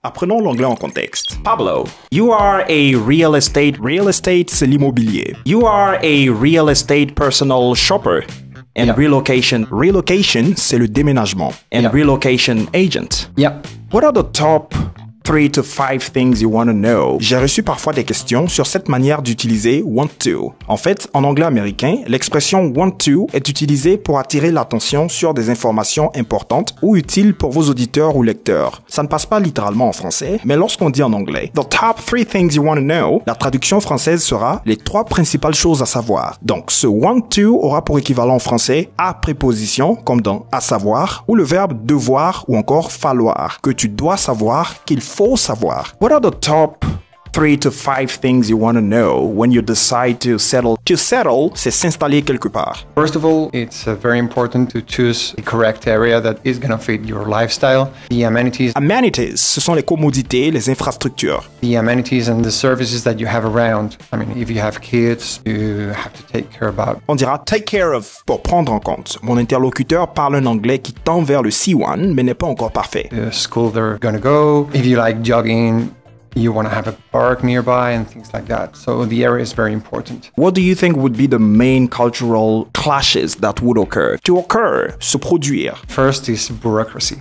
Apprenons l'anglais en contexte. Pablo, you are a real estate. Real estate, c'est l'immobilier. You are a real estate personal shopper. And yeah. Relocation. Relocation, c'est le déménagement. And yeah. Relocation agent. Yeah. What are the top 3 to 5 things you want to know? J'ai reçu parfois des questions sur cette manière d'utiliser want to. En fait, en anglais américain, l'expression want to est utilisée pour attirer l'attention sur des informations importantes ou utiles pour vos auditeurs ou lecteurs. Ça ne passe pas littéralement en français, mais lorsqu'on dit en anglais, the top 3 things you want to know, la traduction française sera les 3 principales choses à savoir. Donc, ce want to aura pour équivalent en français à préposition, comme dans à savoir, ou le verbe devoir ou encore falloir, que tu dois savoir, qu'il faut savoir. What are the top 3 to 5 things you want to know when you decide to settle? To settle, c'est s'installer quelque part. First of all, it's very important to choose the correct area that is going to fit your lifestyle. The amenities. Amenities, ce sont les commodités, les infrastructures. The amenities and the services that you have around. I mean, if you have kids, you have to take care about. On dira take care of pour prendre en compte. Mon interlocuteur parle un anglais qui tend vers le C1, mais n'est pas encore parfait. The school they're going to go. If you like jogging, you want to have a park nearby and things like that. So the area is very important. What do you think would be the main cultural clashes that would occur? To occur, se produire. First is bureaucracy.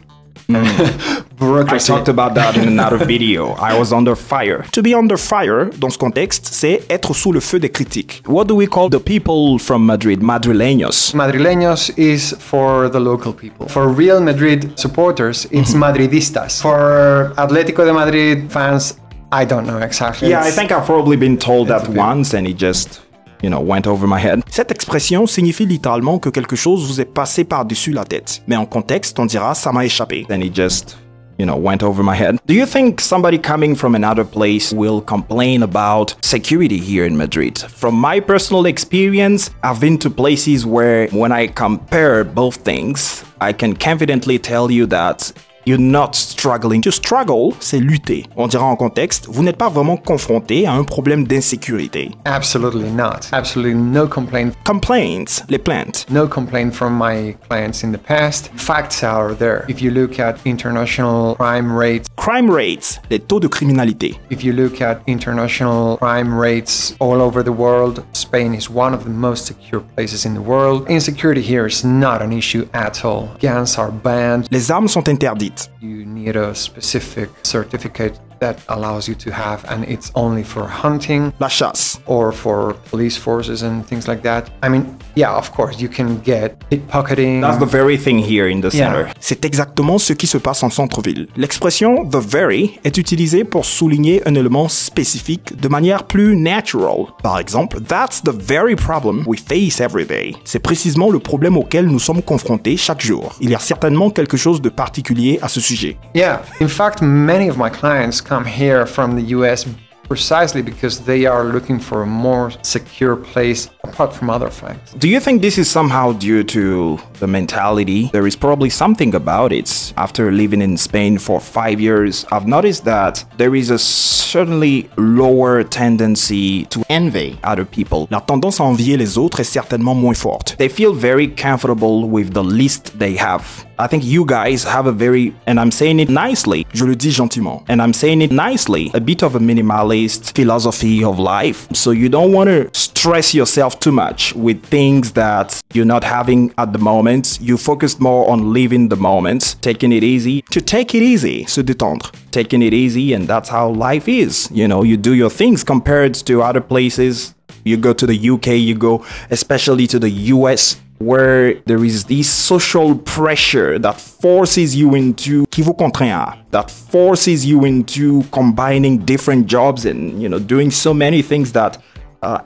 Bureaucracy. I talked about that in another video. I was under fire. To be under fire, dans ce contexte, c'est être sous le feu des critiques. What do we call the people from Madrid? Madrileños. Madrileños is for the local people. For Real Madrid supporters, it's Madridistas. For Atlético de Madrid fans, I don't know exactly. Yeah, I think I've probably been told that once and it just, went over my head. Cette expression signifie littéralement que quelque chose vous est passé par-dessus la tête. Mais en contexte, on dira ça m'a échappé. And it just, went over my head. Do you think somebody coming from another place will complain about security here in Madrid? From my personal experience, I've been to places where when I compare both things, I can confidently tell you that you're not struggling. To struggle, c'est lutter. On dira en contexte, vous n'êtes pas vraiment confronté à un problème d'insécurité. Absolutely not. Absolutely no complaint. Complaints, les plaintes. No complaint from my clients in the past. Facts are there. If you look at international crime rates. Crime rates, les taux de criminalité. If you look at international crime rates all over the world, Spain is one of the most secure places in the world. Insecurity here is not an issue at all. Guns are banned. Les armes sont interdites. You need a specific certificate that allows you to have, and it's only for hunting. La chasse. Or for police forces and things like that. I mean, yeah, of course, you can get pickpocketing. That's the very thing here in the center. Yeah. C'est exactement ce qui se passe en centre-ville. L'expression the very est utilisée pour souligner un élément spécifique de manière plus natural. Par exemple, that's the very problem we face every day. C'est précisément le problème auquel nous sommes confrontés chaque jour. Il y a certainement quelque chose de particulier à ce sujet. Yeah, in fact, many of my clients come here from the US precisely because they are looking for a more secure place apart from other facts. Do you think this is somehow due to the mentality? There is probably something about it. After living in Spain for 5 years, I've noticed that there is a certainly lower tendency to envy other people. La tendance à envier les autres est certainement moins forte. They feel very comfortable with the least they have. I think you guys have a very, and I'm saying it nicely, je le dis gentiment, and I'm saying it nicely, a bit of a minimalist philosophy of life. So you don't want to stress yourself too much with things that you're not having at the moment. You focus more on living the moment, taking it easy. To take it easy, se détendre. Taking it easy, and that's how life is. You do your things compared to other places. You go to the UK, you go especially to the US, where there is this social pressure that forces you into, qui vous contraint, that forces you into combining different jobs and, doing so many things that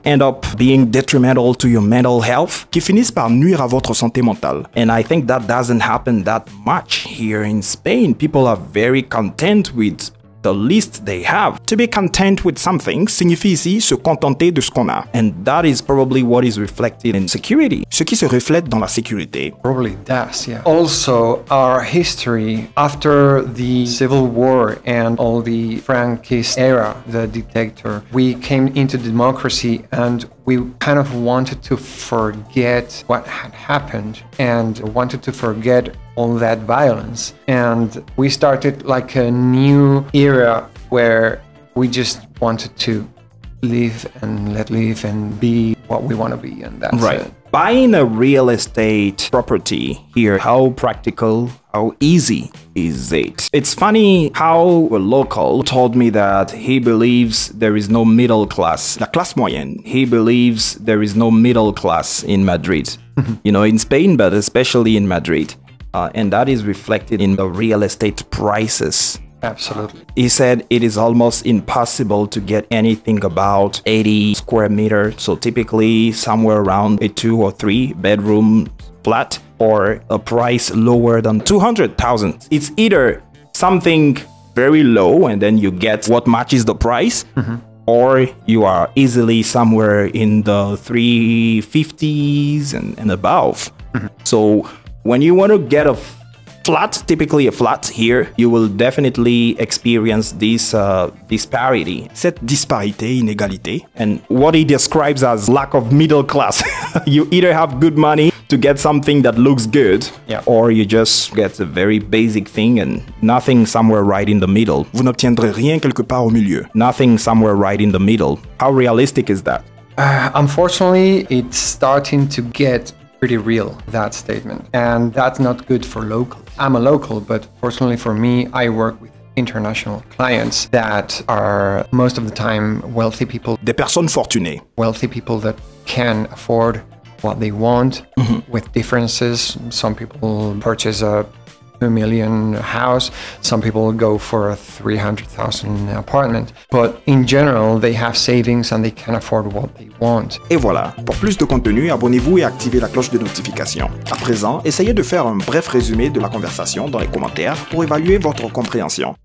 end up being detrimental to your mental health, qui finissent par nuire à votre santé mentale. And I think that doesn't happen that much here in Spain. People are very content with the least they have. To be content with something signifie ici se contenter de ce qu'on a. And that is probably what is reflected in security. Ce qui se reflète dans la sécurité. Probably does, yeah. Also, our history after the Civil War and all the Franquist era, the dictator, we came into democracy and we kind of wanted to forget what had happened and wanted to forget all that violence. And we started like a new era where we just wanted to live and let live and be what we want to be, and that's right. it. Buying a real estate property here, how practical, how easy is it? It's funny how a local told me that he believes there is no middle class, la classe moyenne. He believes there is no middle class in Madrid. You know, in Spain, but especially in Madrid. And that is reflected in the real estate prices. Absolutely. He said it is almost impossible to get anything about 80 square meters. So typically somewhere around a 2 or 3 bedroom flat or a price lower than 200,000. It's either something very low and then you get what matches the price, or you are easily somewhere in the 350s and above. So when you want to get a flat, typically a flat here, you will definitely experience this disparity. Cette disparité, inégalité. And what he describes as lack of middle class. You either have good money to get something that looks good, or you just get a very basic thing and nothing somewhere right in the middle. Vous n'obtiendrez rien quelque part au milieu. Nothing somewhere right in the middle. How realistic is that? Unfortunately, it's starting to get pretty real, that statement. And that's not good for local. I'm a local, but fortunately for me, I work with international clients that are most of the time wealthy people. Des personnes fortunées. Wealthy people that can afford what they want with differences. Some people purchase a $2 million house, some people go for a 300,000 apartment, but in general they have savings and they can afford what they want. Et voilà, pour plus de contenu, abonnez-vous et activez la cloche de notification. À présent, essayez de faire un bref résumé de la conversation dans les commentaires pour évaluer votre compréhension.